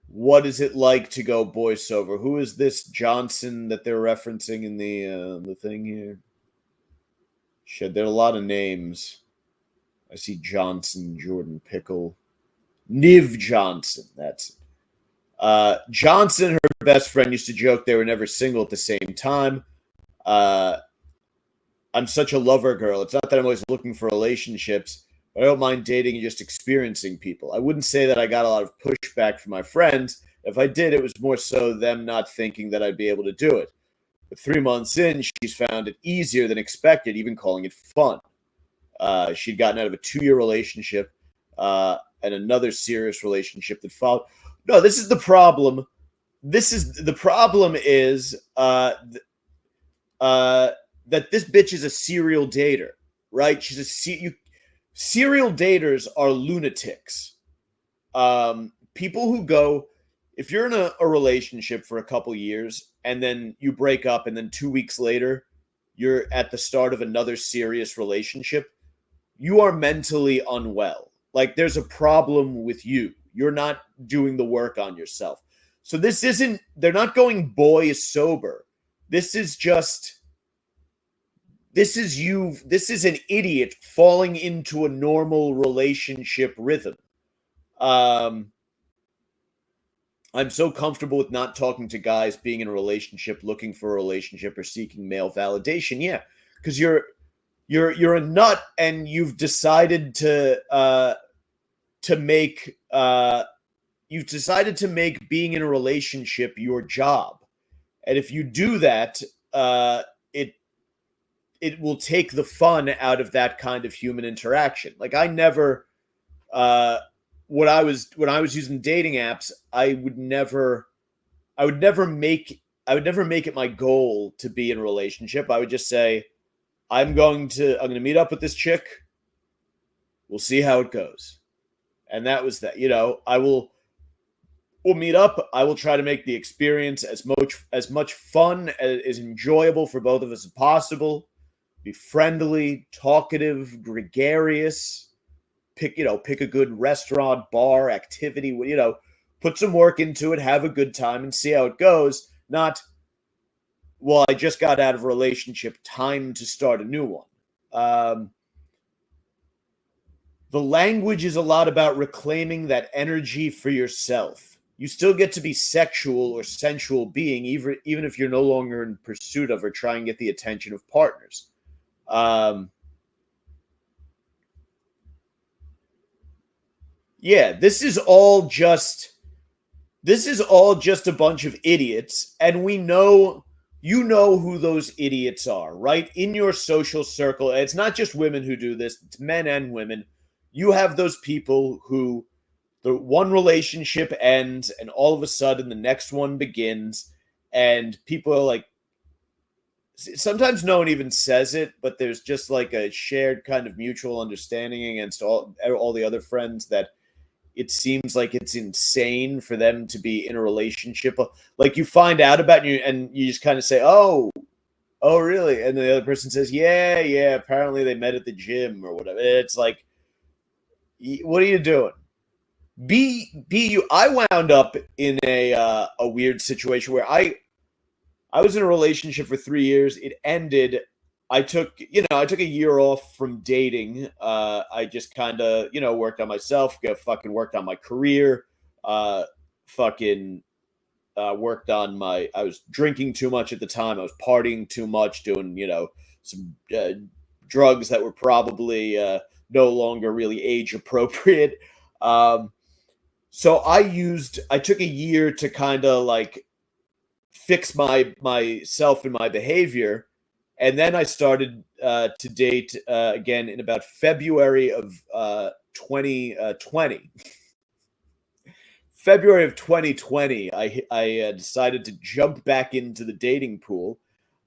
What is it like to go voiceover? Who is this Johnson that they're referencing in the thing here? Shit, there are a lot of names. I see Johnson, Jordan Pickle, Niv Johnson. That's it. Johnson and her best friend used to joke they were never single at the same time. I'm such a lover girl. It's not that I'm always looking for relationships, but I don't mind dating and just experiencing people. I wouldn't say that I got a lot of pushback from my friends. If I did, it was more so them not thinking that I'd be able to do it. But 3 months in, she's found it easier than expected, even calling it fun. She'd gotten out of a 2-year relationship and another serious relationship that followed. No, this is the problem. That this bitch is a serial dater, right? Serial daters are lunatics. People who go, if you're in a relationship for a couple years and then you break up and then 2 weeks later you're at the start of another serious relationship, you are mentally unwell. Like there's a problem with you. You're not doing the work on yourself. So they're not going boy sober. This is an idiot falling into a normal relationship rhythm. I'm so comfortable with not talking to guys, being in a relationship, looking for a relationship, or seeking male validation. Yeah, because you're a nut, and you've decided to make being in a relationship your job, and if you do that, it will take the fun out of that kind of human interaction. Like I never. When I was using dating apps, I would never make it my goal to be in a relationship. I would just say, I'm going to meet up with this chick. We'll see how it goes. And that was that. You know, we'll meet up. I will try to make the experience as much fun, as enjoyable for both of us as possible. Be friendly, talkative, gregarious. Pick a good restaurant, bar, activity, put some work into it, have a good time and see how it goes. Not, well, I just got out of a relationship, time to start a new one. The language is a lot about reclaiming that energy for yourself. You still get to be sexual or sensual being, even if you're no longer in pursuit of or trying to get the attention of partners. Yeah, this is all just a bunch of idiots, and you know who those idiots are, right? In your social circle, and it's not just women who do this, it's men and women. You have those people who the one relationship ends and all of a sudden the next one begins, and people are like, sometimes no one even says it, but there's just like a shared kind of mutual understanding against all the other friends that it seems like it's insane for them to be in a relationship. Like you find out about you and you just kind of say, oh, really? And the other person says, yeah, apparently they met at the gym or whatever. It's like, what are you doing? Be you. I wound up in a weird situation where I was in a relationship for 3 years. It ended. I took a year off from dating. I just kind of, worked on myself, worked on my career, worked on I was drinking too much at the time. I was partying too much, doing, some drugs that were probably no longer really age appropriate. So I took a year to kind of like fix myself and my behavior. And then I started to date again in about February of 2020. February of 2020, I decided to jump back into the dating pool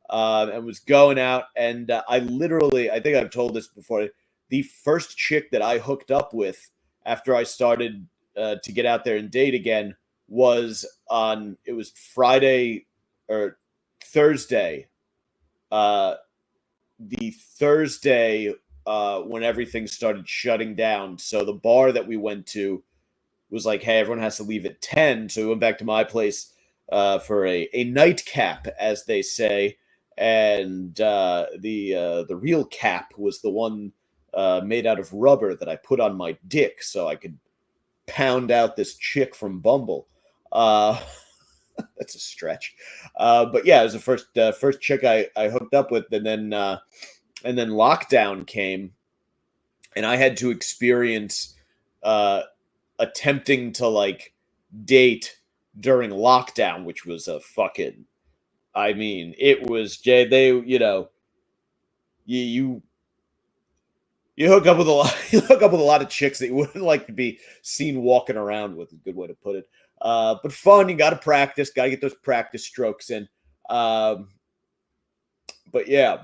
and was going out. And I think I've told this before, the first chick that I hooked up with after I started to get out there and date again it was Friday or Thursday. The Thursday when everything started shutting down. So the bar that we went to was like, hey, everyone has to leave at 10. So we went back to my place for a nightcap, as they say. And the real cap was the one made out of rubber that I put on my dick so I could pound out this chick from Bumble. That's a stretch. But yeah, it was the first chick I hooked up with, and then lockdown came, and I had to experience attempting to like date during lockdown, which was a fucking, I mean, it was they, you know, you hook up with a lot of chicks that you wouldn't like to be seen walking around with, a good way to put it. But fun, you got to practice, got to get those practice strokes in. But yeah,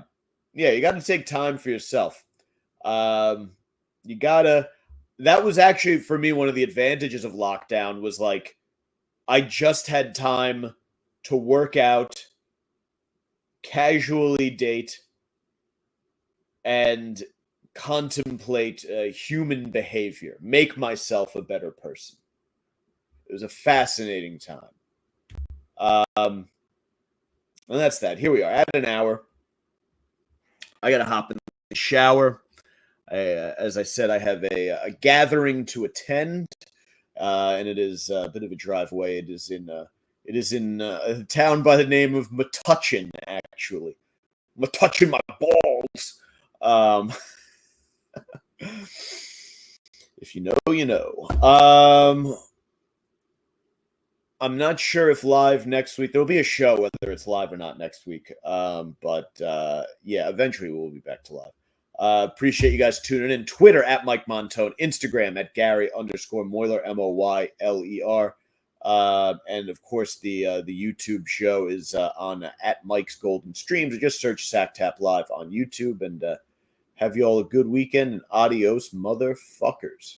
you got to take time for yourself. You gotta. That was actually, for me, one of the advantages of lockdown was like, I just had time to work out, casually date, and contemplate human behavior, make myself a better person. It was a fascinating time. And that's that. Here we are at an hour. I got to hop in the shower. As I said, I have a gathering to attend, and it is a bit of a drive away. It is in a town by the name of Metuchen, actually. Metuchen my balls. If you know, you know. I'm not sure if live next week. There'll be a show, whether it's live or not next week. But yeah, eventually we'll be back to live. Appreciate you guys tuning in. Twitter at Mike Montone, Instagram at Gary_Moyler, Moyler. And of course, the YouTube show is on at Mike's Golden Streams. Just search Sacktaplive on YouTube, and have you all a good weekend, and adios, motherfuckers.